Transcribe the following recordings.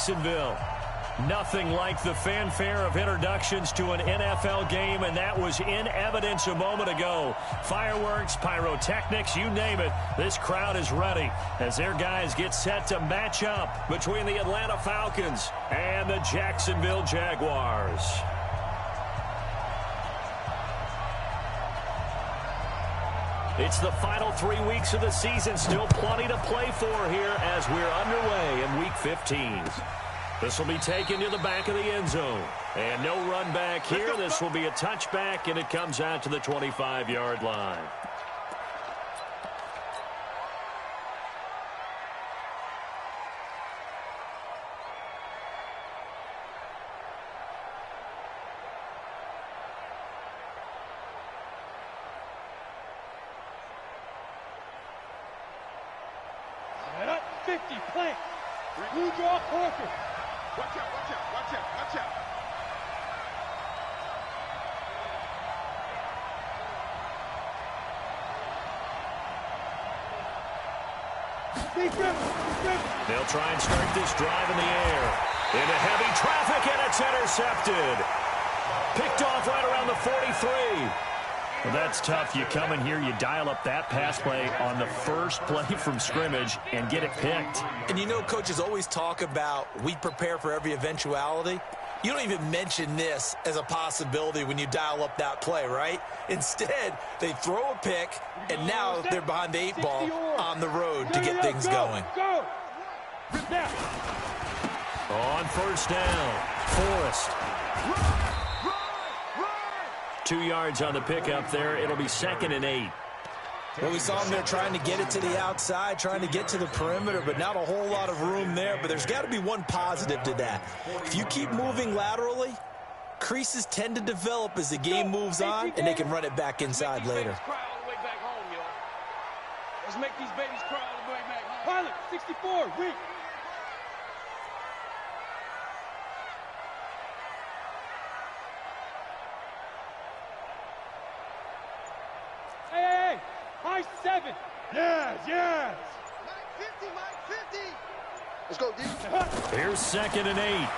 Jacksonville. Nothing like the fanfare of introductions to an NFL game, and that was in evidence a moment ago. Fireworks, pyrotechnics, you name it. This crowd is ready as their guys get set to match up between the Atlanta Falcons and the Jacksonville Jaguars. It's the final 3 weeks of the season. Still plenty to play for here as we're underway in Week 15. This will be taken to the back of the end zone. And no run back here. This will be a touchback, and it comes out to the 25-yard line. And up 50, plant. Blue draw quarter. Watch out, watch out, watch out, watch out. They'll try and start this drive in the air. Into heavy traffic, and it's intercepted. Picked off right around the 43. Well, that's tough. You come in here, you dial up that pass play on the first play from scrimmage and get it picked. And you know, coaches always talk about we prepare for every eventuality. You don't even mention this as a possibility when you dial up that play, right? Instead, they throw a pick, and now they're behind the 8 ball on the road to get things going. On first down, Forrest. 2 yards on the pickup there. It'll be 2nd and 8. Well, we saw them there trying to get it to the outside, trying to get to the perimeter, but not a whole lot of room there. But there's got to be one positive to that. If you keep moving laterally, creases tend to develop as the game moves on, and they can run it back inside later. Let's make these babies cry all the way back home. Pilot, 64, weak. Hey, high 7. Yes, yes. Mike 50, Let's go, D. Here's 2nd and 8.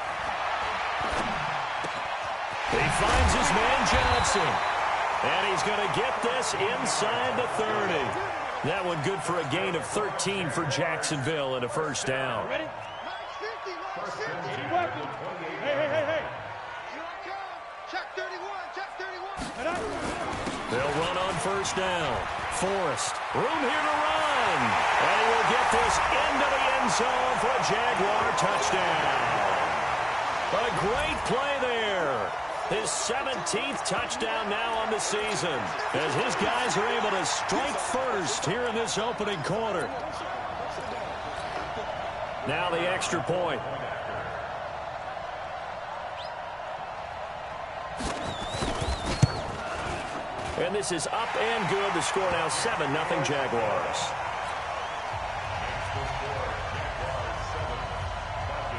He finds his man Johnson. And he's going to get this inside the 30. That one good for a gain of 13 for Jacksonville and a first down. Ready? Mike 50. Hey. Check 31, check 31. They'll run on first down. Forrest, room here to run. And he will get this into the end zone for a Jaguar touchdown. A great play there. His 17th touchdown now on the season as his guys are able to strike first here in this opening quarter. Now the extra point. And this is up and good. The score now 7-0 Jaguars.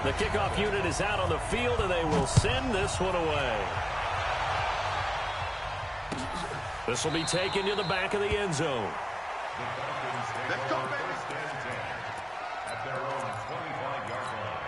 The kickoff unit is out on the field, and they will send this one away. This will be taken to the back of the end zone. Let's go, baby. At their own 25-yard line.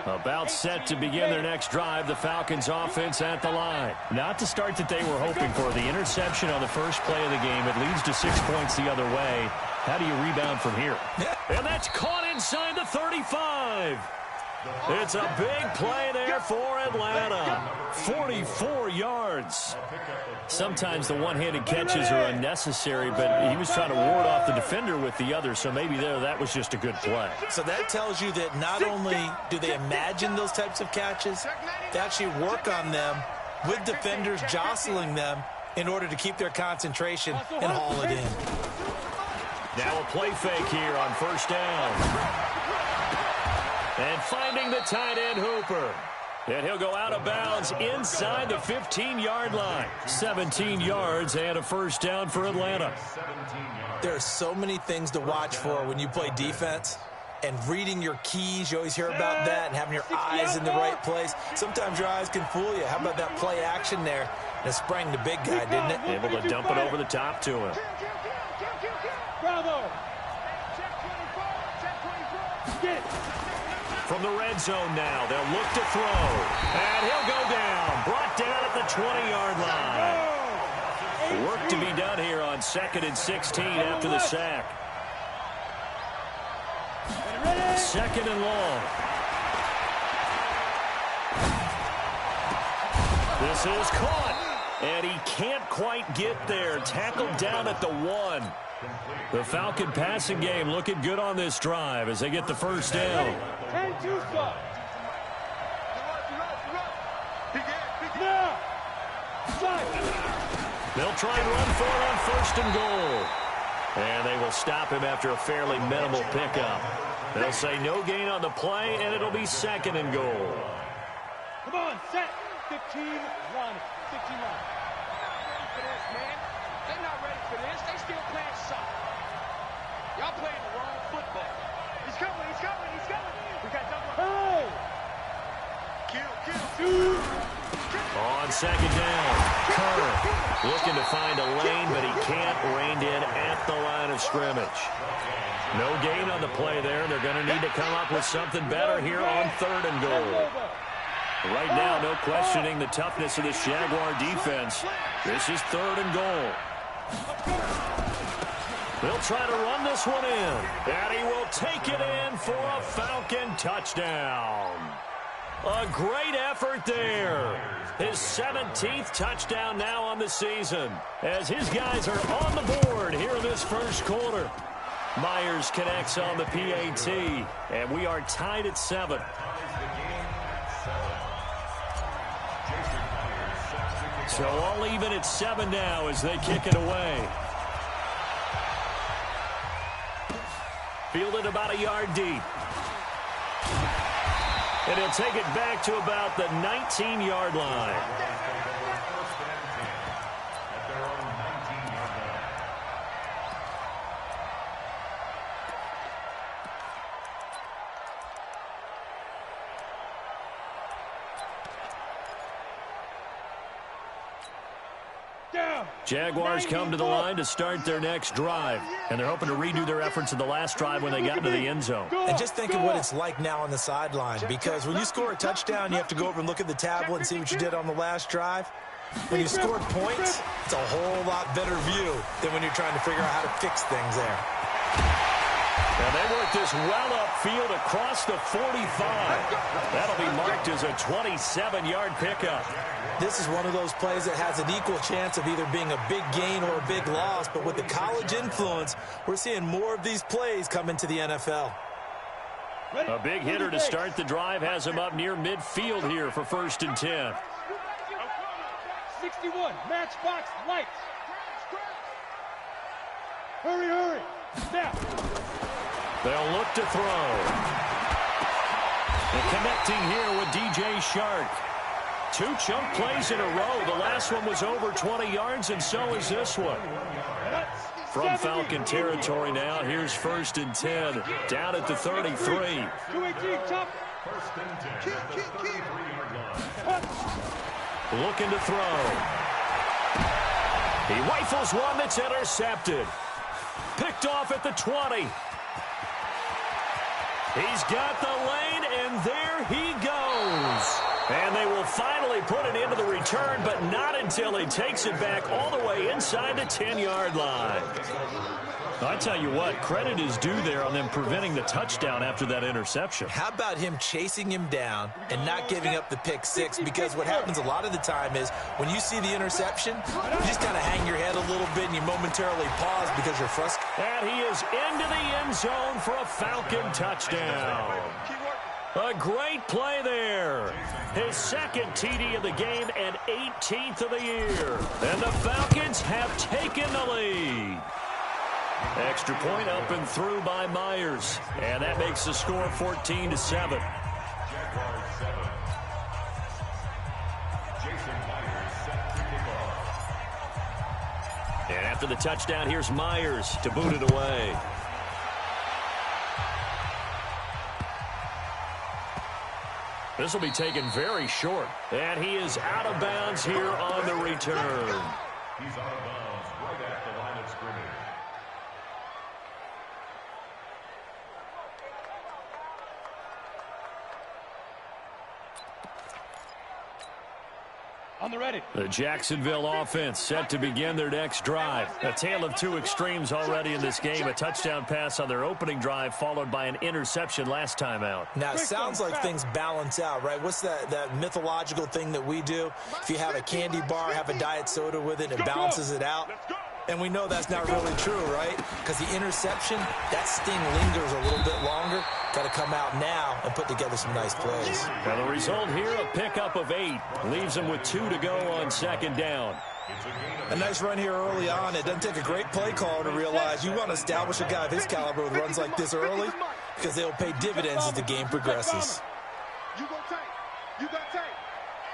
About set to begin their next drive, the Falcons offense at the line. Not the start that they were hoping for. The interception on the first play of the game. It leads to 6 points the other way. How do you rebound from here? And that's caught inside the 35. It's a big play there for Atlanta. 44 yards. Sometimes the one-handed catches are unnecessary, but he was trying to ward off the defender with the other, so maybe that was just a good play. So that tells you that not only do they imagine those types of catches, they actually work on them with defenders jostling them in order to keep their concentration and haul it in. Now a play fake here on first down. And finding the tight end Hooper. And he'll go out of bounds inside the 15-yard line. 17 yards and a first down for Atlanta. There are so many things to watch for when you play defense. and reading your keys. You always hear about that, and having your eyes in the right place. Sometimes your eyes can fool you. How about that play action there? And it sprang the big guy, didn't it? Able to dump it over the top to him. Bravo. From the red zone now, they'll look to throw. And he'll go down. Brought down at the 20-yard line. Work to be done here on 2nd and 16 after the sack. 2nd and long. This is caught. And he can't quite get there. Tackled down at the 1. The Falcon passing game looking good on this drive as they get the first down. They'll try and run for it on 1st and goal. And they will stop him after a fairly minimal pickup. They'll say no gain on the play, and it'll be 2nd and goal. Come on, set. 15, run. 15, run. Ready for this, man. They're not ready for this. They still playing soccer. Y'all playing the wrong football. He's coming, he's coming, he's coming. We got double. Hey! Kill. On 2nd down, Kerr looking to find a lane, but he can't. Reined in at the line of scrimmage. No gain on the play there. They're going to need to come up with something better here on 3rd and goal. Right now, no questioning the toughness of this Jaguar defense. This is 3rd and goal. They'll try to run this one in. And he will take it in for a Falcon touchdown. A great effort there. His 17th touchdown now on the season as his guys are on the board here in this first quarter. Myers connects on the PAT, and we are tied at 7. So all even at 7 now as they kick it away. Fielded about a yard deep. And he'll take it back to about the 19-yard line. Jaguars come to the line to start their next drive, and they're hoping to redo their efforts in the last drive when they got into the end zone. And just think of what it's like now on the sideline, because when you score a touchdown, you have to go over and look at the tablet and see what you did on the last drive. When you scored points, it's a whole lot better view than when you're trying to figure out how to fix things there. And they work this well upfield across the 45. That'll be marked as a 27-yard pickup. This is one of those plays that has an equal chance of either being a big gain or a big loss, but with the college influence, we're seeing more of these plays come into the NFL. A big hitter to start the drive has him up near midfield here for 1st and 10. 61, matchbox lights. Hurry. Snap. They'll look to throw. And connecting here with DJ Shark. 2 chunk plays in a row. The last one was over 20 yards, and so is this one. From Falcon territory now, here's 1st and 10. Down at the 33. 218, top. Looking to throw. He rifles one that's intercepted. Picked off at the 20. He's got the lane, and there he goes. And they will finally put it into the return, but not until he takes it back all the way inside the 10-yard line. I tell you what, credit is due there on them preventing the touchdown after that interception. How about him chasing him down and not giving up the pick six? Because what happens a lot of the time is when you see the interception, you just kind of hang your head a little bit and you momentarily pause because you're frustrated. And he is into the end zone for a Falcon touchdown. A great play there. His 2nd TD of the game and 18th of the year. And the Falcons have taken the lead. Extra point up and through by Myers. And that makes the score 14-7. And after the touchdown, here's Myers to boot it away. This will be taken very short. And he is out of bounds here on the return. He's out of bounds right at the line of scrimmage. On the ready. The Jacksonville offense set to begin their next drive. A tale of two extremes already in this game. A touchdown pass on their opening drive, followed by an interception last time out. Now, it sounds like things balance out, right? What's that mythological thing that we do? If you have a candy bar, have a diet soda with it, it balances it out. And we know that's not really true, right? Because the interception, that sting lingers a little bit longer. Got to come out now and put together some nice plays. Now the result here, a pickup of 8. Leaves them with 2 to go on second down. A nice run here early on. It doesn't take a great play caller to realize you want to establish a guy of his caliber with runs like this early, because they'll pay dividends as the game progresses. You go tight. You got tight.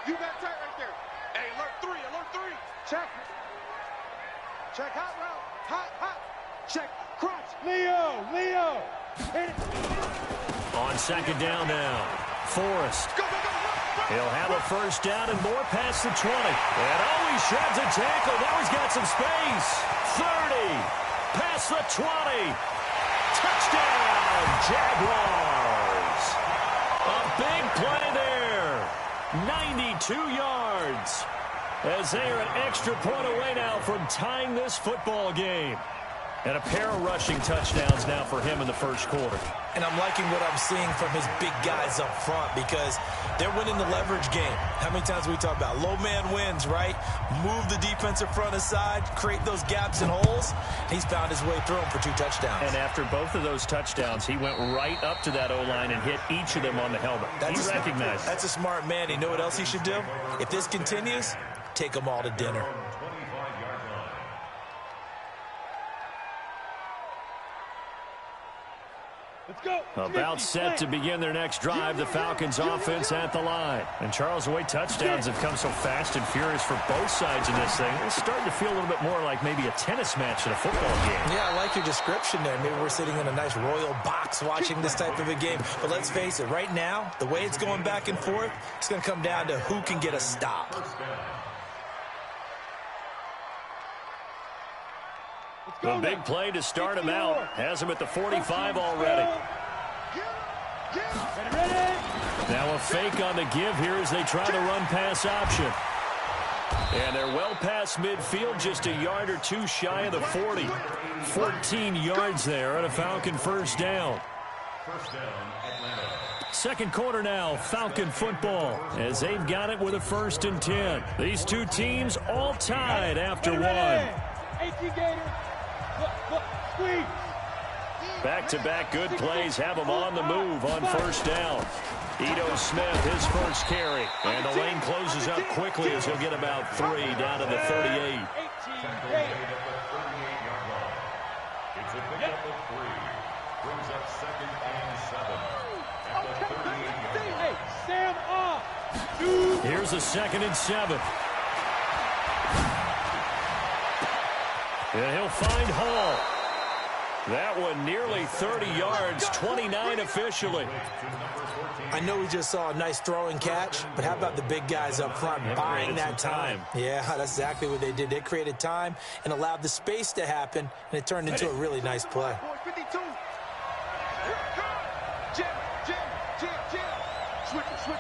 You got tight right there. Hey, alert 3, alert 3. Check. Check hot route. Hot. Check. Crunch. Leo. Hit it. On second down now, Forrest. Go. He'll have a first down and more past the 20. And he shreds a tackle. Now he's got some space. 30. Past the 20. Touchdown, Jaguars. A big play there. 92 yards. As they are an extra point away now from tying this football game. And a pair of rushing touchdowns now for him in the first quarter. And I'm liking what I'm seeing from his big guys up front, because they're winning the leverage game. How many times we talk about low man wins, right? Move the defensive front aside, create those gaps and holes. He's found his way through them for 2 touchdowns. And after both of those touchdowns, he went right up to that O-line and hit each of them on the helmet. He recognized. That's a smart man. You know what else he should do? If this continues, take them all to dinner. Let's go. About set to begin their next drive, the Falcons offense at the line. And Charles, the way touchdowns have come so fast and furious for both sides in this thing, it's starting to feel a little bit more like maybe a tennis match in a football game. Yeah, I like your description there. Maybe we're sitting in a nice royal box watching this type of a game. But let's face it, right now, the way it's going back and forth, it's going to come down to who can get a stop. The big play to start him out has him at the 45 already. Now a fake on the give here as they try the run-pass option. And they're well past midfield, just a yard or 2 shy of the 40. 14 yards there and a Falcon first down. Second quarter now, Falcon football, as they've got it with a 1st and 10. These two teams all tied after 1. 18 Gator. Squeeze. Back-to-back good plays have him on the move on first down. Ito Smith, his first carry. And the lane closes up quickly as he'll get about 3 down to the 38. It's a pickup of 3. Brings up 2nd and 7 at the 38-yard line. Hey, Sam off. Here's a 2nd and 7. And he'll find Hall. That one nearly 30 yards, 29 officially. I know we just saw a nice throwing catch, but how about the big guys up front buying that time? Yeah, that's exactly what they did. They created time and allowed the space to happen, and it turned into a really nice play. 52. Jim. Switch it. Come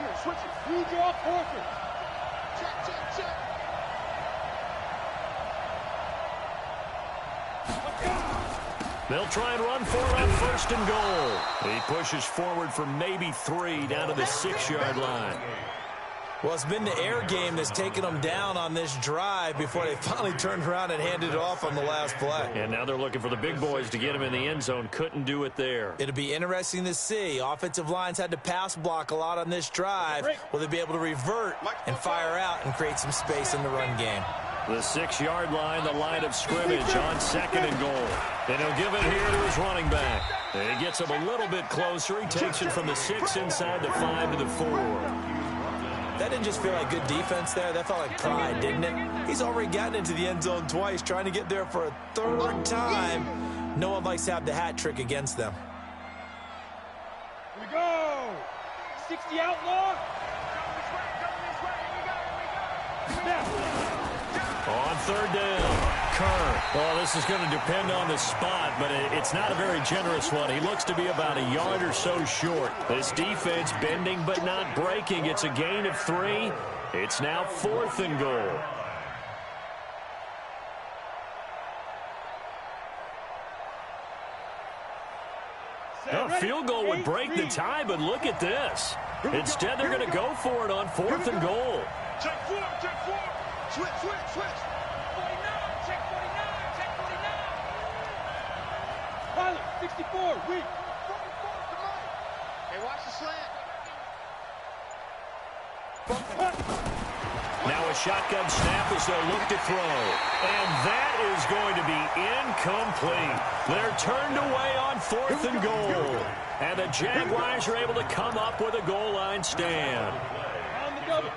on, switch it. You draw Horford. Check. They'll try and run for it on 1st and goal. He pushes forward for maybe 3 down to the 6-yard line. Well, it's been the air game that's taken them down on this drive before they finally turned around and handed it off on the last play. And now they're looking for the big boys to get him in the end zone. Couldn't do it there. It'll be interesting to see. Offensive lines had to pass block a lot on this drive. Will they be able to revert and fire out and create some space in the run game? The 6-yard line, the line of scrimmage on 2nd and goal. And he'll give it here to his running back. And he gets him a little bit closer. He takes it from the 6 inside the 5 to the 4. That didn't just feel like good defense there. That felt like pride, didn't it? He's already gotten into the end zone twice, trying to get there for a 3rd time. No one likes to have the hat trick against them. Here we go. 16 the outlaw. On third down, Kerr. Well, this is going to depend on the spot, but it's not a very generous one. He looks to be about a yard or so short. This defense bending but not breaking. It's a gain of 3. It's now 4th and goal. A field goal would break the tie, but look at this. Instead, they're going to go for it on 4th and goal. Check 4, check 4. Switch, switch, switch. 49, check 49, check 49. Pilot, 64, weak. 44, come on. Hey, watch the slant. Now a shotgun snap as they'll look to throw. And that is going to be incomplete. They're turned away on 4th and goal. And the Jaguars are able to come up with a goal line stand. On the double.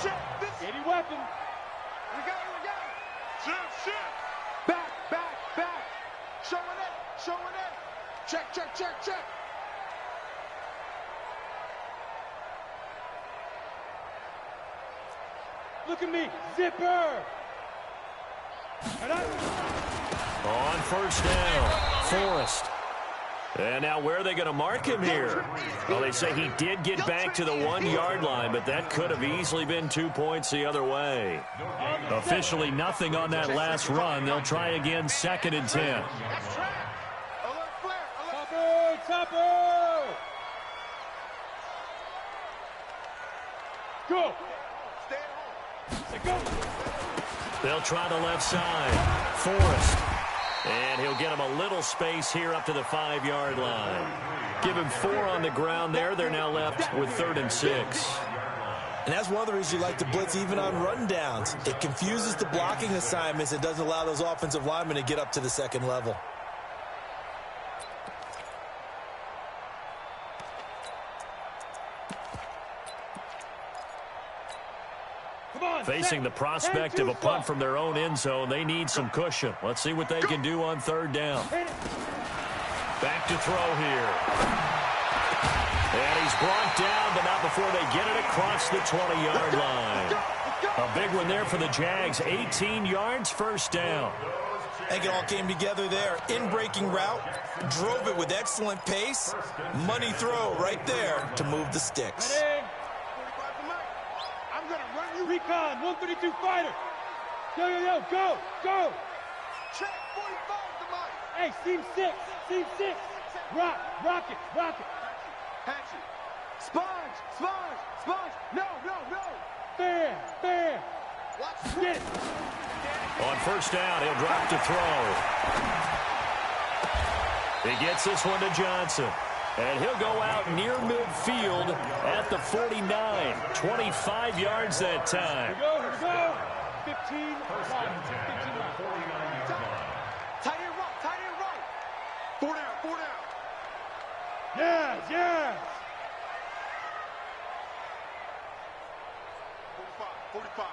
Check this. Any weapon. We got it, we got it. Shift, shift. Back, back, back. Showing it, showing it. Check, check, check, check. Look at me, zipper. On first down, Forrest. And now where are they going to mark him here? Well, they say he did get back to the 1-yard line, but that could have easily been 2 points the other way. Officially nothing on that last run. They'll try again, 2nd and 10. That's track. Alert flare, alert. Topper, topper. Go. Stay at home. Say go. They'll try the left side. Forrest. And he'll get him a little space here up to the 5-yard line. Give him 4 on the ground there. They're now left with 3rd and 6. And that's one of the reasons you like to blitz even on rundowns. It confuses the blocking assignments. It doesn't allow those offensive linemen to get up to the 2nd level. Facing the prospect of a punt from their own end zone, they need some cushion. Let's see what they can do on 3rd down. Back to throw here. And he's brought down, but not before they get it across the 20-yard line. A big one there for the Jags. 18 yards, 1st down. I think it all came together there. In-breaking route, drove it with excellent pace. Money throw right there to move the sticks. 45 to Mike. I'm going to run you. Recon, 132 fighter. Yo, yo, yo, go, go. Check 45 to Mike. Hey, seam 6, seam 6. Rock, rocket, rocket. Hatchet. Sponge, sponge, sponge. No, no, no. Bam, bam. Watch. Get it. On 1st down, he'll drop to throw. He gets this one to Johnson. And he'll go out near midfield at the 49. 25 yards that time. Here we go. 15 line. 15 line. Tight end right, tight end right. 4 down, 4 down. Yes, yes. 45, 45.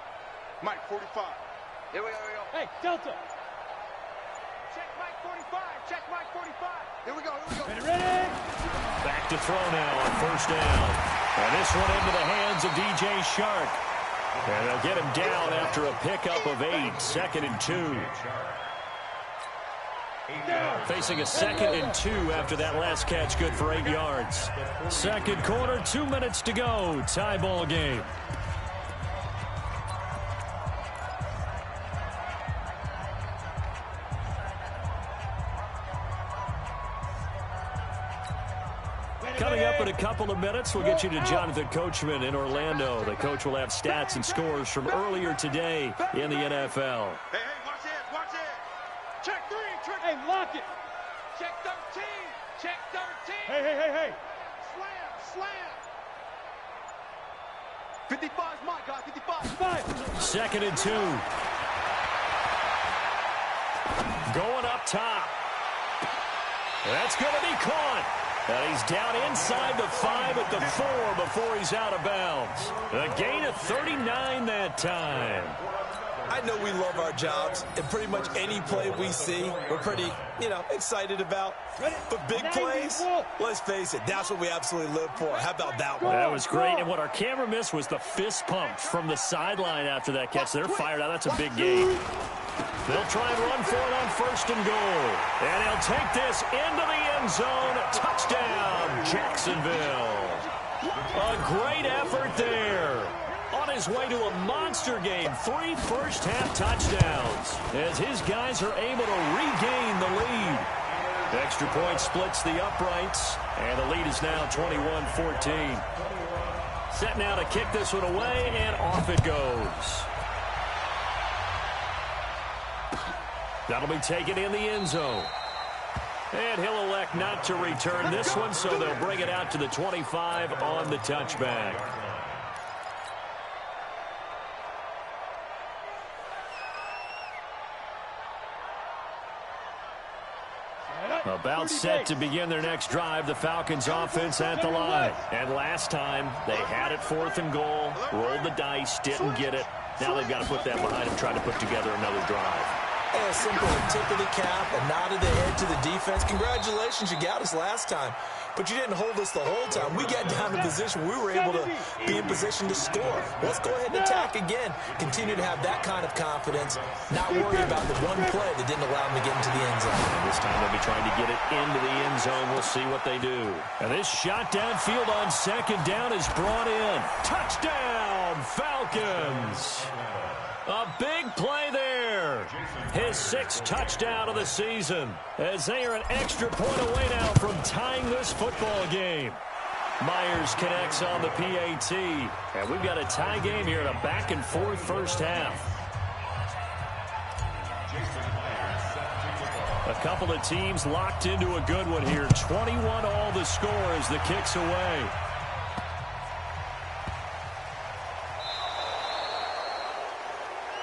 Mike, 45. Here we go, here we go. Hey, Delta. Check Mike 45, check Mike 45. Here we go, here we go. Ready, ready. Back to throw now on 1st down. And this one into the hands of DJ Shark. And they'll get him down after a pickup of 8. 2nd and 2. Facing a 2nd and 2 after that last catch, good for 8 yards. 2nd quarter, 2 minutes to go. Tie ball game. Coming up in a couple of minutes, we'll get you to Jonathan Coachman in Orlando. The coach will have stats and scores from earlier today in the NFL. Hey, hey, watch it, watch it. Check 3, check. Hey, lock it. Check 13. Check 13. Hey, hey, hey, hey. Slam, slam. 55's Mike, guys, 55. 5. 2nd and 2. Going up top. That's going to be caught. And he's down inside the 5 at the 4 before he's out of bounds. A gain of 39 that time. I know we love our jobs, and pretty much any play we see, we're pretty, excited about. But big plays, let's face it, that's what we absolutely live for. How about that one? That was great, and what our camera missed was the fist pump from the sideline after that catch. They're fired out. That's a big gain. They'll try and run for it on 1st and goal. And he'll take this into the end zone. Touchdown, Jacksonville. A great effort there. On his way to a monster game, 3 first-half touchdowns, as his guys are able to regain the lead. Extra point splits the uprights, and the lead is now 21-14. Set now to kick this one away, and off it goes. That'll be taken in the end zone. And he'll elect not to return this one, so they'll bring it out to the 25 on the touchback. About set to begin their next drive, the Falcons offense at the line. And last time, they had it 4th and goal, rolled the dice, didn't get it. Now they've got to put that behind them, try to put together another drive. A simple tip of the cap, a nod of the head to the defense. Congratulations, you got us last time, but you didn't hold us the whole time. We got down to position. We were able to be in position to score. Let's go ahead and attack again. Continue to have that kind of confidence, not worry about the one play that didn't allow them to get into the end zone. And this time they'll be trying to get it into the end zone. We'll see what they do. And this shot downfield on 2nd down is brought in. Touchdown, Falcons! A big play there. His 6th touchdown of the season, as they are an extra point away now from tying this football game. Myers connects on the PAT. And we've got a tie game here in a back-and-forth first half. A couple of teams locked into a good one here. 21 all the score as the kick's away.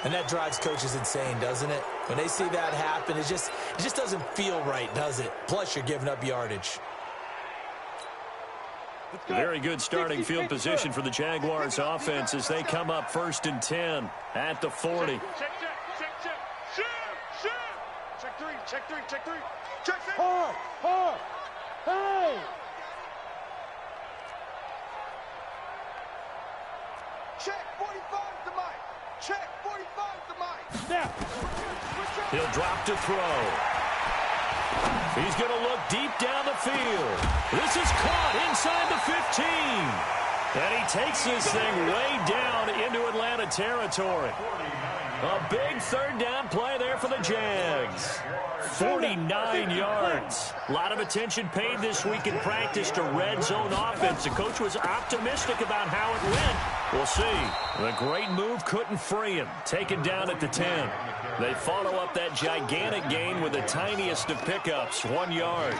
And that drives coaches insane, doesn't it? When they see that happen, it just doesn't feel right, does it? Plus, you're giving up yardage. Very good starting field position for the Jaguars offense as they come up 1st and 10 at the 40. Check, shoot. Check three. Check 6. Hard. Hey! Check 45 to Mike. Check 45 to Mike. Now. He'll drop to throw. He's going to look deep down the field. This is caught inside the 15. And he takes this thing way down into Atlanta territory. A big 3rd down play there for the Jags. 49 yards. A lot of attention paid this week in practice to red zone offense. The coach was optimistic about how it went. We'll see. The great move couldn't free him. Taken down at the 10. They follow up that gigantic gain with the tiniest of pickups, 1 yard.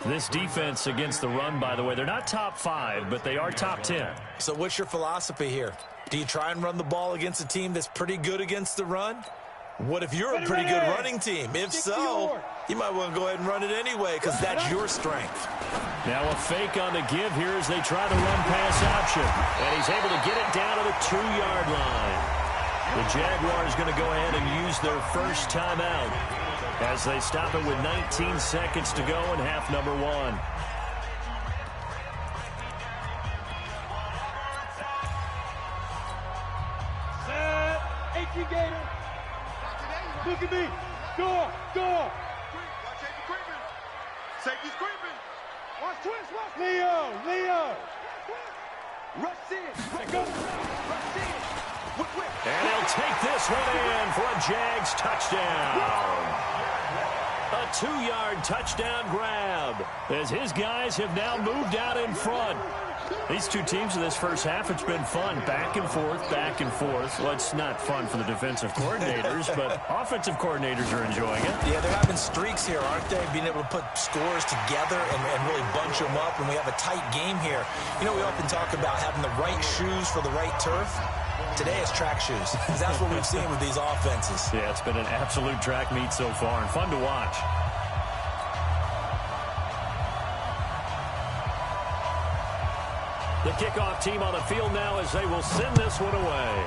This defense against the run, by the way, they're not top 5, but they are top 10. So what's your philosophy here? Do you try and run the ball against a team that's pretty good against the run? What if you're a pretty good running team? If so, you might want to go ahead and run it anyway because that's your strength. Now a fake on the give here as they try to run pass option. And he's able to get it down to the 2-yard line. The Jaguars going to go ahead and use their first timeout as they stop it with 19 seconds to go in half number 1. Gator. Look at me. Door. Watch safety creeping. Safety's creeping. Watch twist. Leo. Rush in. Rush in. Whip. And he'll take this one in for a Jags touchdown. A 2-yard touchdown grab as his guys have now moved out in front. These two teams in this first half, it's been fun. Back and forth. Well, it's not fun for the defensive coordinators, but offensive coordinators are enjoying it. Yeah, they're having streaks here, aren't they? Being able to put scores together and really bunch them up, and we have a tight game here. You know, we often talk about having the right shoes for the right turf. Today it's track shoes, because that's what we've seen with these offenses. Yeah, it's been an absolute track meet so far, and fun to watch. The kickoff team on the field now as they will send this one away.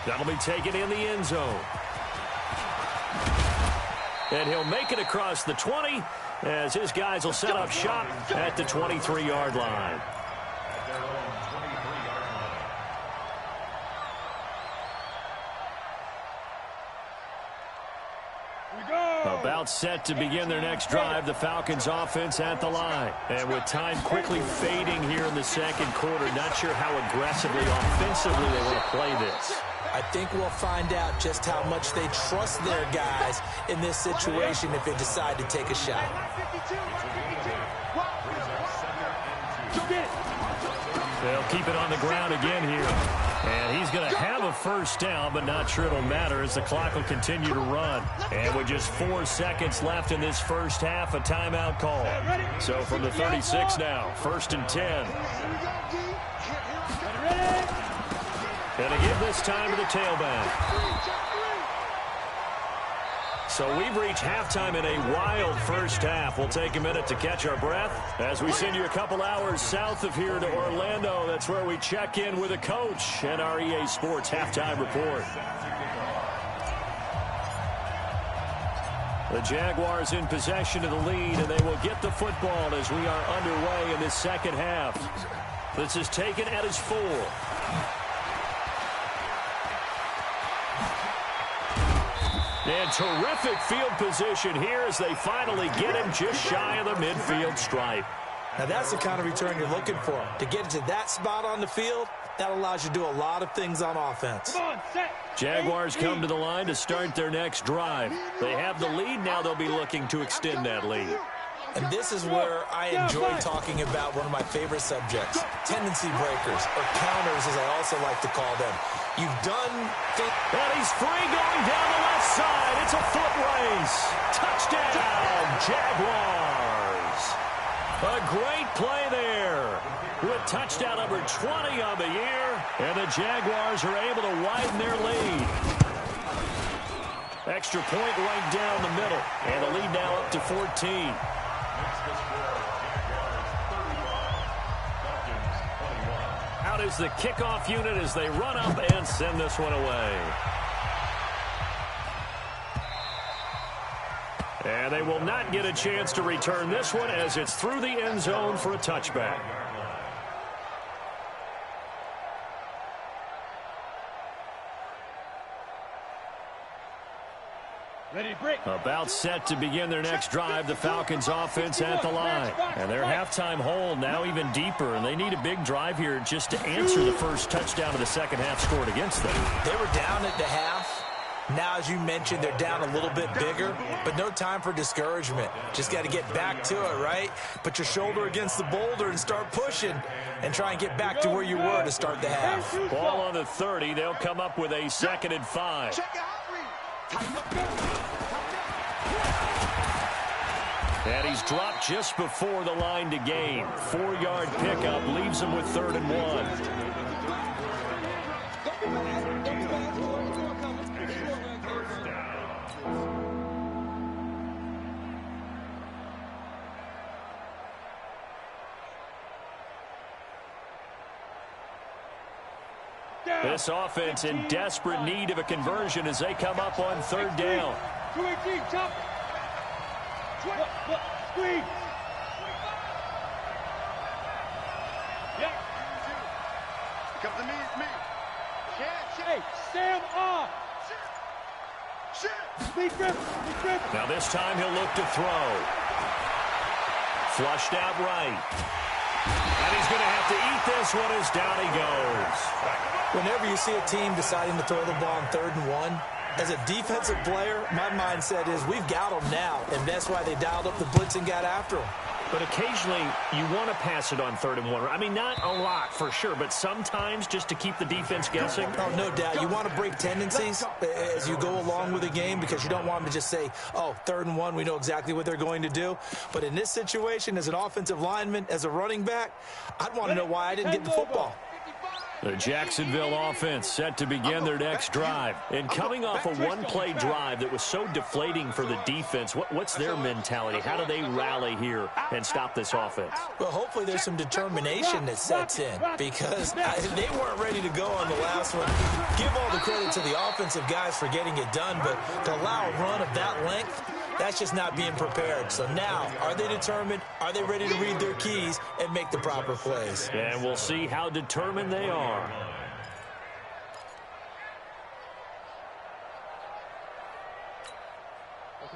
That'll be taken in the end zone. And he'll make it across the 20 as his guys will set up shop at the 23-yard line. About set to begin their next drive, the Falcons offense at the line. And with time quickly fading here in the second quarter, not sure how aggressively, offensively they want to play this. I think we'll find out just how much they trust their guys in this situation if they decide to take a shot. They'll keep it on the ground again here. And he's going to have a first down, but not sure it'll matter as the clock will continue to run. And with just 4 seconds left in this first half, a timeout call. So from the 36 now, 1st and 10. Going to give this time to the tailback. So we've reached halftime in a wild first half. We'll take a minute to catch our breath as we send you a couple hours south of here to Orlando. That's where we check in with a coach and our EA Sports halftime report. The Jaguars in possession of the lead, and they will get the football as we are underway in this second half. This is taken at his 4. And terrific field position here as they finally get him just shy of the midfield stripe. Now that's the kind of return you're looking for. To get to that spot on the field, that allows you to do a lot of things on offense. Jaguars come to the line to start their next drive. They have the lead now. They'll be looking to extend that lead. And this is where I enjoy talking about one of my favorite subjects, tendency breakers, or counters as I also like to call them. You've done things. And he's free going down the left side. It's a foot race. Touchdown, Jaguars. A great play there with touchdown number 20 on the year. And the Jaguars are able to widen their lead. Extra point right down the middle. And the lead now up to 14. Out is the kickoff unit as they run up and send this one away. And they will not get a chance to return this one as it's through the end zone for a touchback. About set to begin their next drive, the Falcons offense at the line. And their halftime hole now even deeper, and they need a big drive here just to answer the first touchdown of the second half scored against them. They were down at the half. Now, as you mentioned, they're down a little bit bigger, but no time for discouragement. Just got to get back to it, right? Put your shoulder against the boulder and start pushing and try and get back to where you were to start the half. Ball on the 30. They'll come up with a 2nd and 5. And he's dropped just before the line to gain. 4-yard pickup leaves him with 3rd and 1. This offense in desperate need of a conversion as they come up on 3rd down. Squeeze. Come to me. Hey, Sam off. Now this time he'll look to throw. Flushed out right. And he's going to have to eat this one as down he goes. Whenever you see a team deciding to throw the ball on 3rd and 1, as a defensive player, my mindset is we've got them now, and that's why they dialed up the blitz and got after them. But occasionally, you want to pass it on 3rd and 1. I mean, not a lot for sure, but sometimes just to keep the defense guessing. Oh, no doubt. You want to break tendencies as you go along with the game because you don't want them to just say, oh, 3rd and 1, we know exactly what they're going to do. But in this situation, as an offensive lineman, as a running back, I'd want to know why I didn't get the football. The Jacksonville offense set to begin their next drive. And coming off a one-play drive that was so deflating for the defense, what's their mentality? How do they rally here and stop this offense? Well, hopefully there's some determination that sets in because they weren't ready to go on the last one. Give all the credit to the offensive guys for getting it done, but to allow a run of that length, that's just not being prepared. So now, are they determined? Are they ready to read their keys and make the proper plays? And we'll see how determined they are.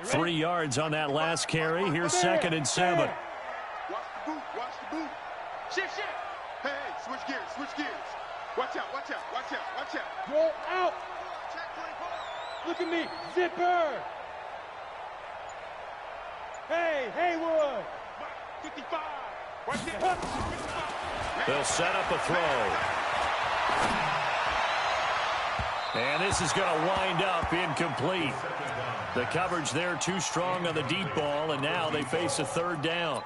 Three yards on that last carry. Here's 2nd and 7. Watch the boot, watch the boot. Shift, shift. Hey, switch gears, switch gears. Watch out, watch out, watch out, watch out. Roll out. Check 24. Look at me. Zipper. Hey, Haywood. 55. Right there. 55. They'll set up a throw. And this is going to wind up incomplete. The coverage there too strong on the deep ball, and now they face a 3rd down.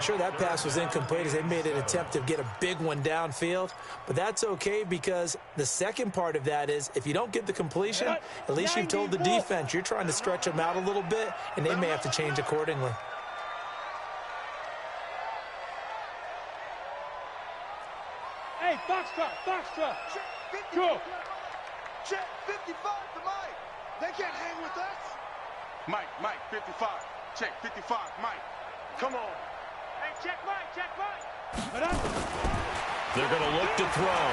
Sure, that pass was incomplete as they made an attempt to get a big one downfield, but that's okay because the second part of that is if you don't get the completion, at least you've told the defense you're trying to stretch them out a little bit, and they may have to change accordingly. Hey, foxtrot, foxtrot. Go. Check 55 to Mike. They can't hang with us. Mike, 55. Check 55, Mike. Come on. Hey, check Mike, check Mike. They're going to look to throw.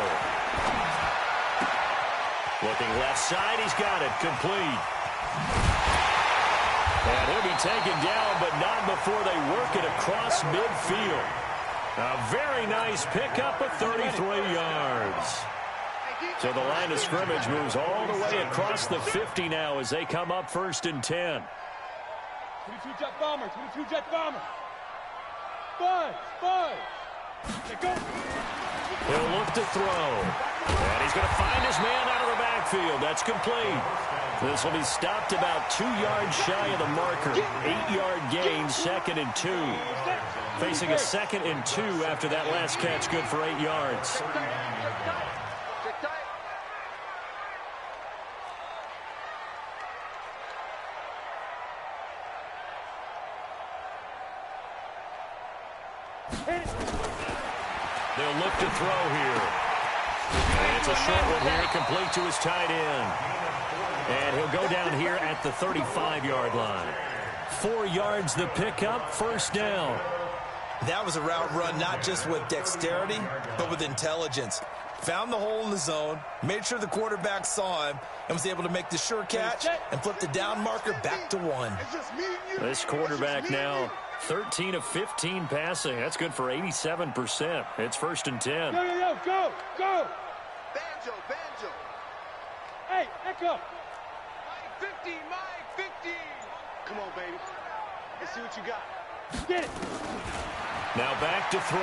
Looking left side, he's got it, complete. And he'll be taken down, but not before they work it across midfield. A very nice pickup of 33 yards. So the line of scrimmage moves all the way across the 50 now as they come up 1st and 10. 22 jet bomber, 22 jet bomber. Buzz. They go. He'll look to throw. And he's going to find his man out of the backfield. That's complete. This will be stopped about 2 yards shy of the marker. 8-yard gain, 2nd and 2. Facing a 2nd and 2 after that last catch, good for 8 yards. They'll look to throw here. And it's a short one here, complete to his tight end. And he'll go down here at the 35-yard line. 4 yards the pickup, 1st down. That was a route run not just with dexterity, but with intelligence. Found the hole in the zone, made sure the quarterback saw him, and was able to make the sure catch and flip the down marker back to 1. This quarterback now 13 of 15 passing. That's good for 87%. It's 1st and 10. Go. Banjo. Hey, Echo. Mike 50, Mike 50. Come on, baby. Let's see what you got. Get it. Now back to throw.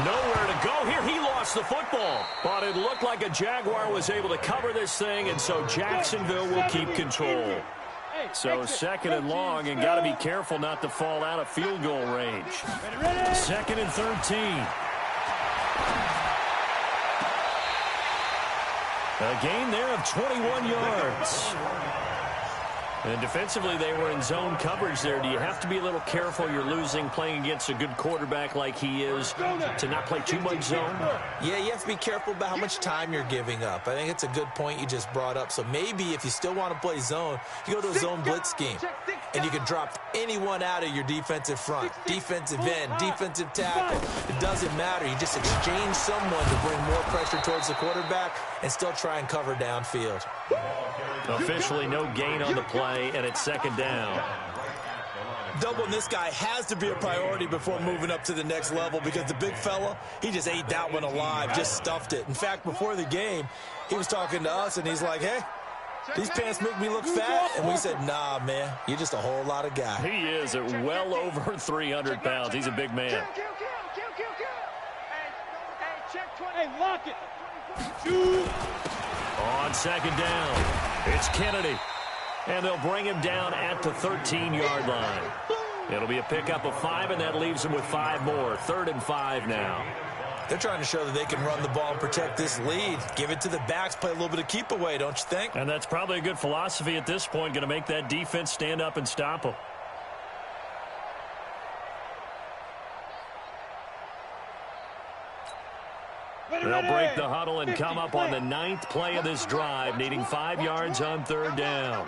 Nowhere to go here. He lost the football. But it looked like a Jaguar was able to cover this thing, and so Jacksonville will keep control. So 2nd and long, and got to be careful not to fall out of field goal range. 2nd and 13. A gain there of 21 yards. And defensively, they were in zone coverage there. Do you have to be a little careful? You're losing playing against a good quarterback like he is to not play too much zone? Yeah, you have to be careful about how much time you're giving up. I think it's a good point you just brought up. So maybe if you still want to play zone, you go to a zone blitz scheme. And you can drop anyone out of your defensive front, defensive end, defensive tackle. It doesn't matter. You just exchange someone to bring more pressure towards the quarterback and still try and cover downfield. Officially no gain on the play, and it's 2nd down. Doubling this guy has to be a priority before moving up to the next level because the big fella, he just ate that one alive, just stuffed it. In fact, before the game, he was talking to us, and he's like, hey, these pants make me look fat. And we said, nah, man, you're just a whole lot of guy. He is at well over 300 pounds. He's a big man. Kill. Hey, check 20. Hey, lock it. Shoot. On 2nd down, it's Kennedy. And they'll bring him down at the 13-yard line. It'll be a pickup of 5, and that leaves him with 5 more. 3rd and 5 now. They're trying to show that they can run the ball and protect this lead. Give it to the backs, play a little bit of keep away, don't you think? And that's probably a good philosophy at this point, going to make that defense stand up and stop them. They'll break the huddle and come up on the 9th play of this drive, needing 5 yards on 3rd down.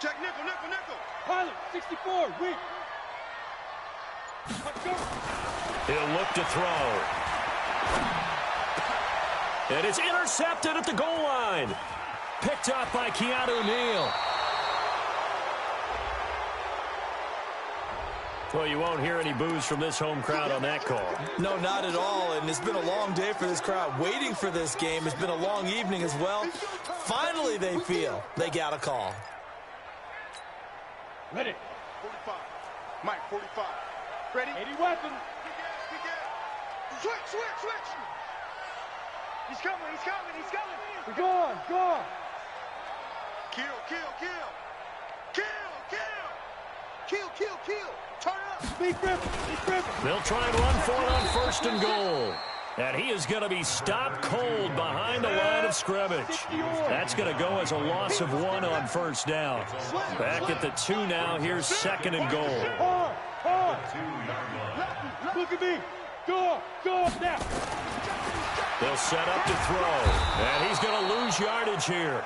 Check nickel, nickel, nickel. Pilot, 64, weak. He'll look to throw. And it's intercepted at the goal line. Picked up by Keanu Neal. Well, you won't hear any boos from this home crowd on that call. No, not at all, and it's been a long day for this crowd waiting for this game. It's been a long evening as well. Finally, they feel they got a call. Ready. 45. Mike, 45. Ready? 80 weapons. Switch, switch, switch. He's coming, he's coming, he's coming. We're going, go. Kill, kill, kill. Kill, kill. Kill, kill, kill. Turn it up. Big Griffin. They'll try and run for it on 1st and goal. And he is going to be stopped cold behind the line of scrimmage. That's going to go as a loss of 1 on 1st down. Back at the 2 now. Here's 2nd and goal. Hard. Look at me. Go now. They'll set up to throw. And he's going to lose yardage here,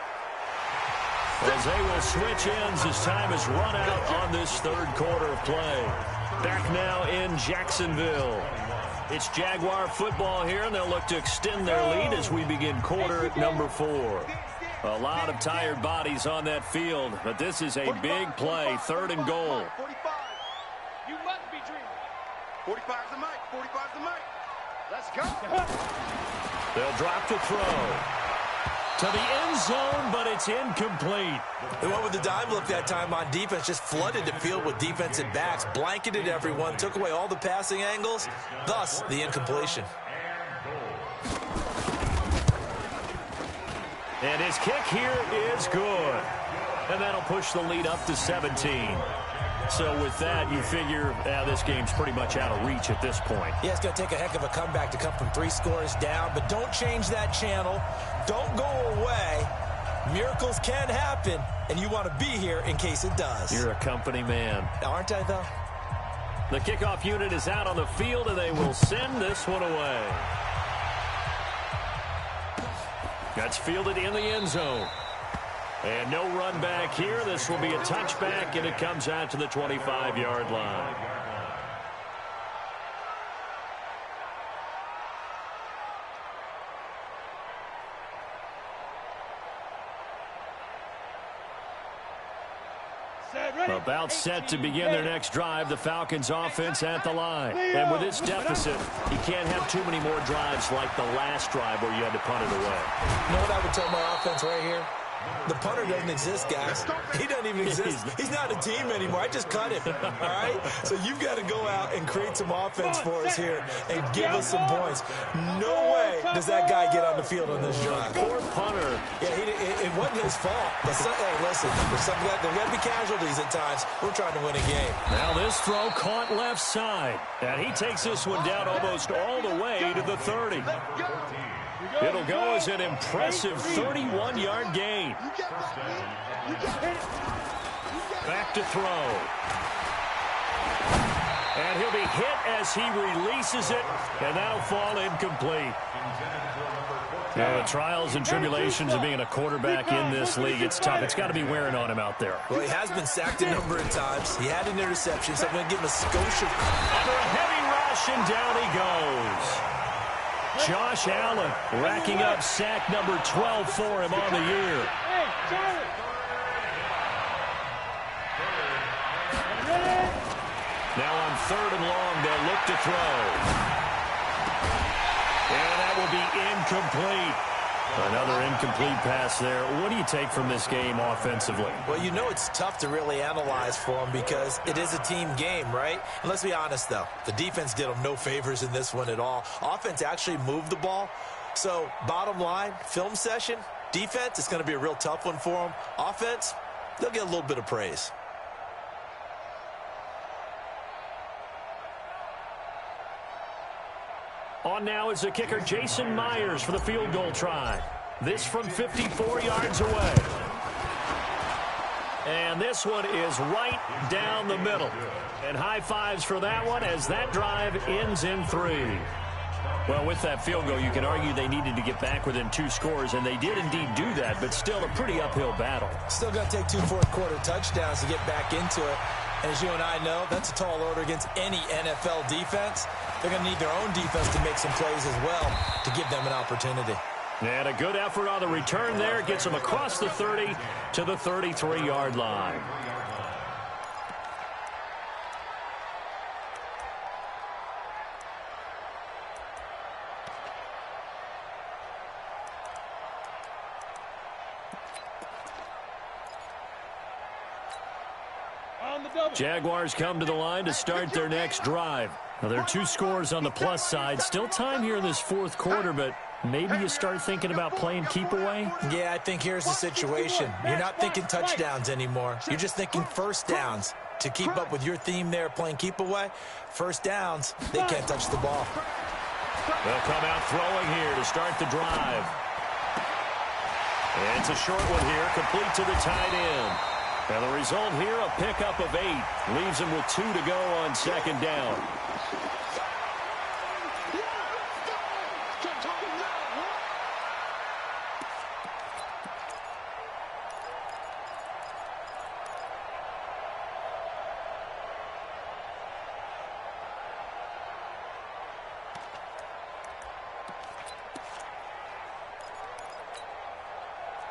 as they will switch ends as time has run out on this 3rd quarter of play. Back now in Jacksonville. It's Jaguar football here, and they'll look to extend their lead as we begin quarter number 4. A lot of tired bodies on that field, but this is a big play, 3rd and goal. 45. You must be dreaming. 45's the mic, 45's the mic. Let's go. They'll drop to throw. To the end zone, but it's incomplete. They went with the dime look that time on defense, just flooded the field with defensive backs, blanketed everyone, took away all the passing angles, thus the incompletion. And his kick here is good. And that'll push the lead up to 17. So with that, you figure this game's pretty much out of reach at this point. Yeah, it's going to take a heck of a comeback to come from 3 scores down, but don't change that channel. Don't go away. Miracles can happen, and you want to be here in case it does. You're a company man. Aren't I, though? The kickoff unit is out on the field, and they will send this one away. That's fielded in the end zone. And no run back here. This will be a touchback, and it comes out to the 25-yard line. About set to begin their next drive, the Falcons offense at the line. And with this deficit, you can't have too many more drives like the last drive where you had to punt it away. You know what I would tell my offense right here? The punter doesn't exist, guys. He doesn't even exist. He's not a team anymore. I just cut him, all right? So you've got to go out and create some offense for us here and give us some points. No way does that guy get on the field on this drive. Poor punter. Yeah, it wasn't his fault. But hey, listen, there's got to be casualties at times. We're trying to win a game. Now this throw caught left side. And he takes this one down almost all the way to the 30. It'll go as an impressive 31-yard gain. Back to throw. And he'll be hit as he releases it, and that'll fall incomplete. Now, the trials and tribulations of being a quarterback in this league, it's tough. It's got to be wearing on him out there. Well, he has been sacked a number of times. He had an interception, so I'm going to give him a skosh of... Under a heavy rush, and down he goes. Josh Allen racking up sack number 12 for him on the year. Now on 3rd and long, they'll look to throw. And that will be incomplete. Another incomplete pass there. What do you take from this game offensively? Well, you know it's tough to really analyze for them because it is a team game, right? And let's be honest, though. The defense did them no favors in this one at all. Offense actually moved the ball. So, bottom line, film session, defense, it's going to be a real tough one for them. Offense, they'll get a little bit of praise. On now is the kicker Jason Myers for the field goal try. This from 54 yards away. And this one is right down the middle. And high fives for that one as that drive ends in 3. Well, with that field goal, you can argue they needed to get back within 2 scores, and they did indeed do that, but still a pretty uphill battle. Still got to take 2 fourth-quarter touchdowns to get back into it. And as you and I know, that's a tall order against any NFL defense. They're going to need their own defense to make some plays as well to give them an opportunity. And a good effort on the return there gets them across the 30 to the 33-yard line. Jaguars come to the line to start their next drive. Now, there are 2 scores on the plus side. Still time here in this 4th quarter, but maybe you start thinking about playing keep away? Yeah, I think here's the situation. You're not thinking touchdowns anymore. You're just thinking first downs. To keep up with your theme there, playing keep away, first downs, they can't touch the ball. They'll come out throwing here to start the drive. And it's a short one here, complete to the tight end. And the result here, a pickup of 8. Leaves him with 2 to go on second down.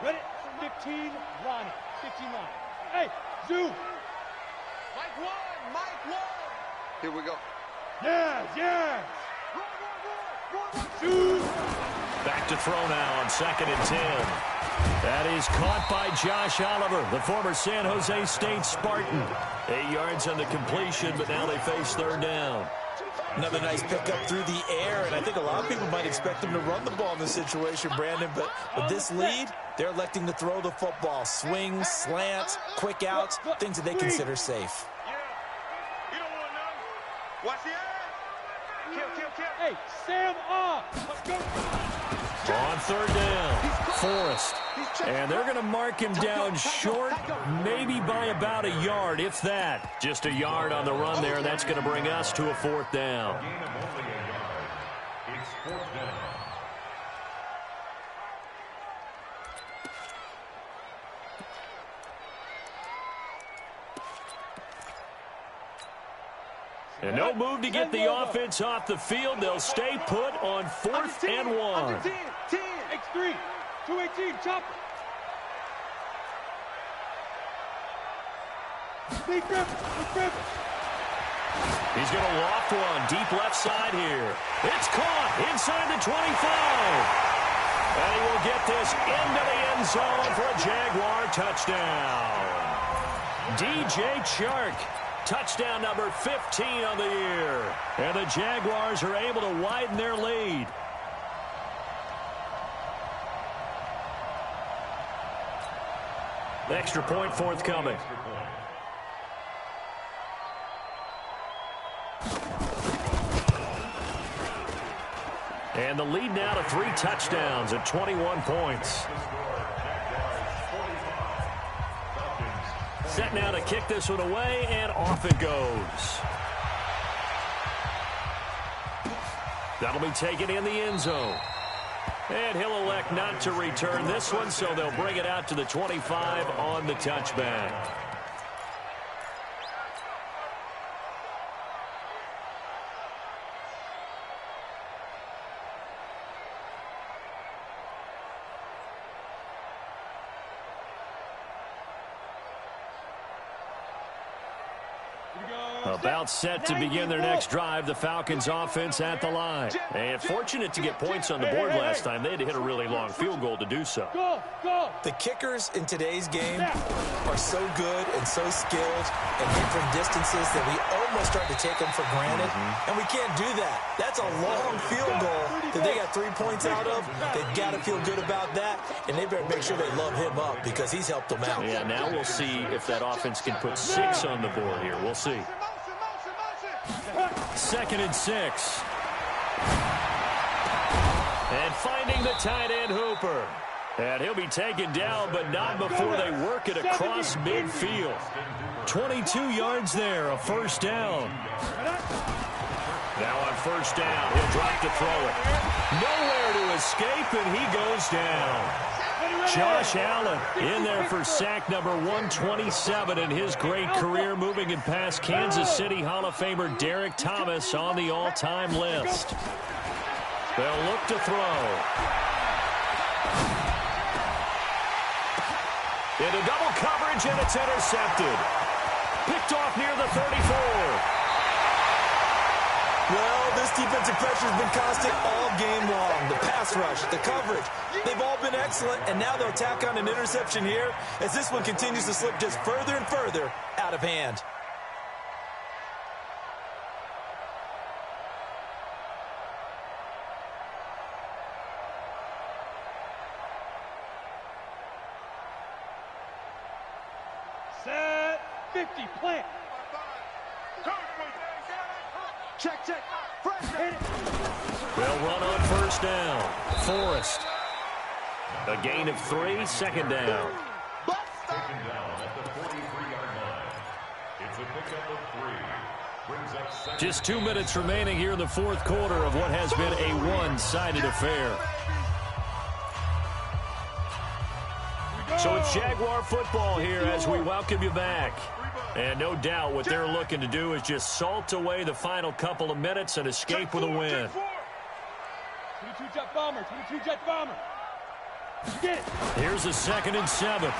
Ready? 15, Ronnie. 15 line. Hey, Zoo. Mike 1. Here we go. Yeah. Zoo. Back to throw now on 2nd and 10. That is caught by Josh Oliver, the former San Jose State Spartan. 8 yards on the completion, but now they face 3rd down. Another nice pickup through the air, and I think a lot of people might expect them to run the ball in this situation, Brandon, but with this lead, they're electing to throw the football. Swings, slants, quick outs, things that they consider safe. You don't want none. Watch the ass. Kill. Hey, Sam off. Let's go. On 3rd down, Forrest. And they're going to mark him down short, maybe by about a yard, if that. Just a yard on the run there, and that's going to bring us to a 4th down. Gain of only a yard. It's 4th down. And no move to get the offense off the field. They'll stay put on 4th and 1. 10, X3, 218, chopper. Big Griffin. He's going to loft one deep left side here. It's caught inside the 25. And he will get this into the end zone for a Jaguar touchdown. DJ Chark. Touchdown number 15 on the year. And the Jaguars are able to widen their lead. The extra point forthcoming. And the lead now to 3 touchdowns at 21 points. Set now to kick this one away, and off it goes. That'll be taken in the end zone. And he'll elect not to return this one, so they'll bring it out to the 25 on the touchback. About set to begin their next drive, the Falcons offense at the line. And fortunate to get points on the board last time. They had to hit a really long field goal to do so. Go. The kickers in today's game are so good and so skilled and hit from distances that we almost start to take them for granted. And we can't do that. That's a long field goal that they got 3 points out of. They've got to feel good about that, and they better make sure they love him up because he's helped them out. Yeah, now we'll see if that offense can put 6 on the board here. We'll see. 2nd and 6. And finding the tight end Hooper. And he'll be taken down, but not before they work it across midfield. 22 yards there, a first down. Now on first down, he'll drop to throw it. Nowhere to escape, and he goes down. Josh Allen in there for sack number 127 in his great career, moving it past Kansas City Hall of Famer Derek Thomas on the all-time list. They'll look to throw. Into double coverage, and it's intercepted. Picked off near the 34. Well, this defensive pressure has been constant all game long. The pass rush, the coverage, they've all been excellent, and now they'll tack on an interception here as this one continues to slip just further and further out of hand. Set 50, plant. Check, check. Hit it. They'll run on first down. Forrest. A gain of 3, second down. Taken down at the 43-yard line. It's a pickup of 3. Brings up second. Just 2 minutes remaining here in the fourth quarter of what has been a one-sided affair. So it's Jaguar football here as we welcome you back. And no doubt what they're looking to do is just salt away the final couple of minutes and escape with a win. 22 jet bomber, 22 jet bomber. Get it. Here's a 2nd and 7.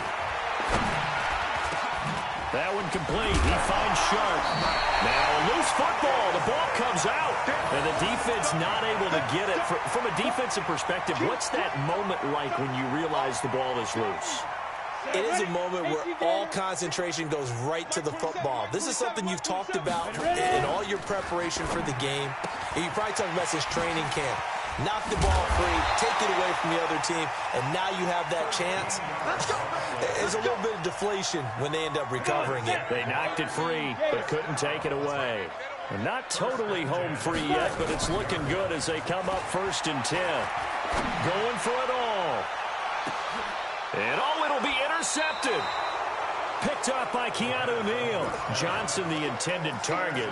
That one complete. He finds Sharp. Now a loose football. The ball comes out. And the defense not able to get it. From a defensive perspective, what's that moment like when you realize the ball is loose? It is a moment where all concentration goes right to the football. This is something you've talked about in all your preparation for the game. And you probably talked about since training camp. Knock the ball free, take it away from the other team, and now you have that chance. There's a little bit of deflation when they end up recovering it. They knocked it free, but couldn't take it away. They're not totally home free yet, but it's looking good as they come up 1st and 10. Going for it all. And it'll be intercepted. Picked up by Keanu Neal. Johnson, the intended target.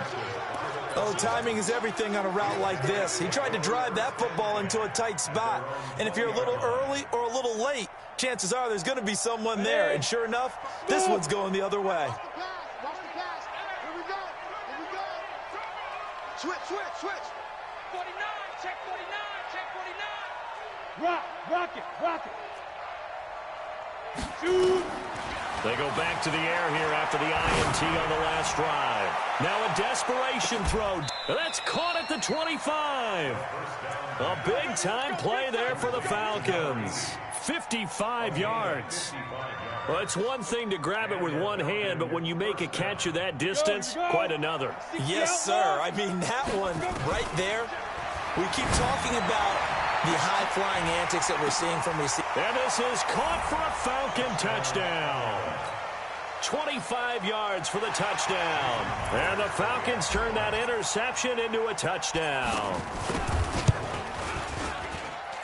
Oh, timing is everything on a route like this. He tried to drive that football into a tight spot. And if you're a little early or a little late, chances are there's going to be someone there. And sure enough, this one's going the other way. Watch the pass. Here we go. Here we go. Switch, switch, switch. 49, check 49, check 49. Rock it. Shoot. They go back to the air here after the INT on the last drive. Now a desperation throw. That's caught at the 25. A big-time play there for the Falcons. 55 yards. Well, it's one thing to grab it with one hand, but when you make a catch of that distance, quite another. Yes, sir. I mean, that one right there, we keep talking about the high-flying antics that we're seeing from receivers. And this is caught for a Falcon touchdown. 25 yards for the touchdown. And the Falcons turn that interception into a touchdown.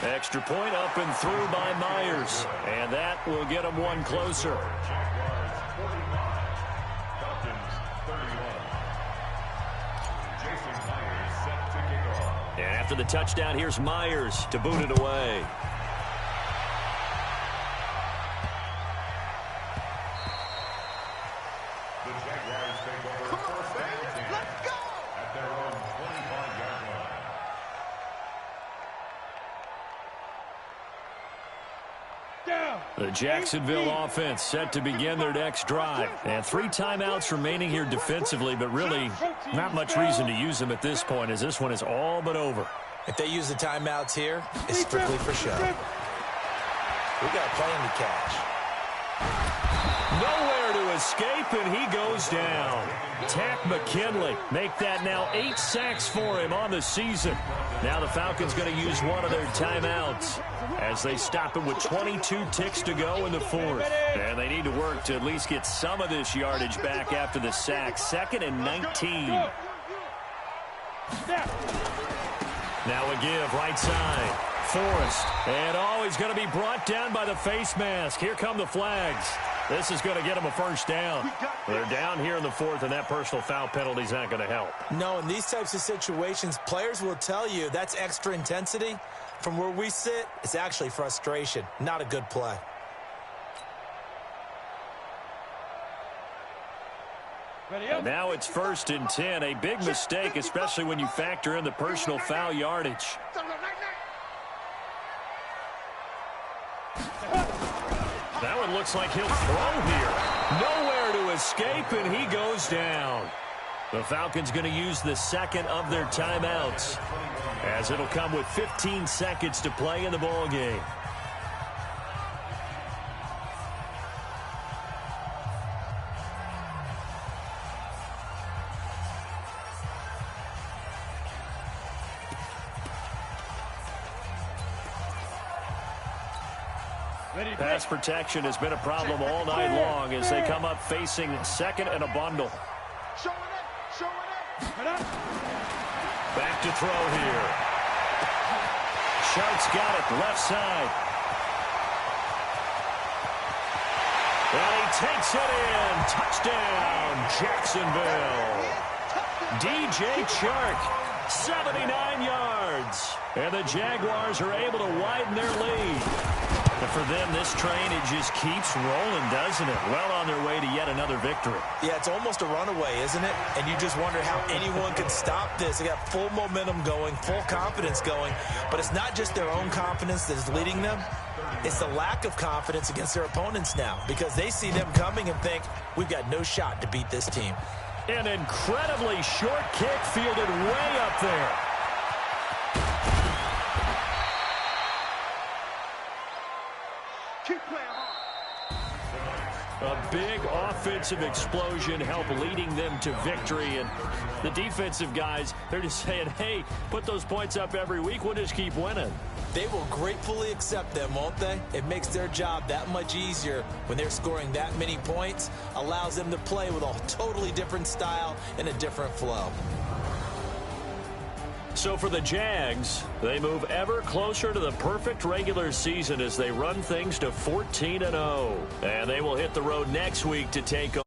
Extra point up and through by Myers. And that will get them one closer. And after the touchdown, here's Myers to boot it away. The Jaguars take over first down Let's go. at their own 25-yard line. Down. The Jacksonville offense set to begin their next drive. And 3 timeouts remaining here defensively, but really not much reason to use them at this point as this one is all but over. If they use the timeouts here, it's strictly for show. We got a plan to catch. Nowhere to escape, and he goes down. Tack McKinley make that now 8 sacks for him on the season. Now the Falcons going to use one of their timeouts as they stop him with 22 ticks to go in the fourth. And they need to work to at least get some of this yardage back after the sack. 2nd and 19. Now a give right side. Forrest. And he's going to be brought down by the face mask. Here come the flags. This is going to get him a first down. They're down here in the fourth, and that personal foul penalty is not going to help. No, in these types of situations, players will tell you that's extra intensity. From where we sit, it's actually frustration. Not a good play. And now it's 1st and 10. A big mistake, especially when you factor in the personal foul yardage. That one looks like he'll throw here. Nowhere to escape, and he goes down. The Falcons going to use the second of their timeouts, as it'll come with 15 seconds to play in the ball game. Pass protection has been a problem all night long as they come up facing second and a bundle. Back to throw here. Sharks got it left side. And he takes it in. Touchdown, Jacksonville. DJ Chark, 79 yards. And the Jaguars are able to widen their lead. But for them, this train, it just keeps rolling, doesn't it? Well on their way to yet another victory. Yeah, it's almost a runaway, isn't it? And you just wonder how anyone could stop this. They got full momentum going, full confidence going. But it's not just their own confidence that is leading them. It's the lack of confidence against their opponents now, because they see them coming and think, we've got no shot to beat this team. An incredibly short kick fielded way up there. A big offensive explosion helped leading them to victory. And the defensive guys, they're just saying, hey, put those points up every week. We'll just keep winning. They will gratefully accept them, won't they? It makes their job that much easier when they're scoring that many points. Allows them to play with a totally different style and a different flow. So for the Jags, they move ever closer to the perfect regular season as they run things to 14-0. And they will hit the road next week to take on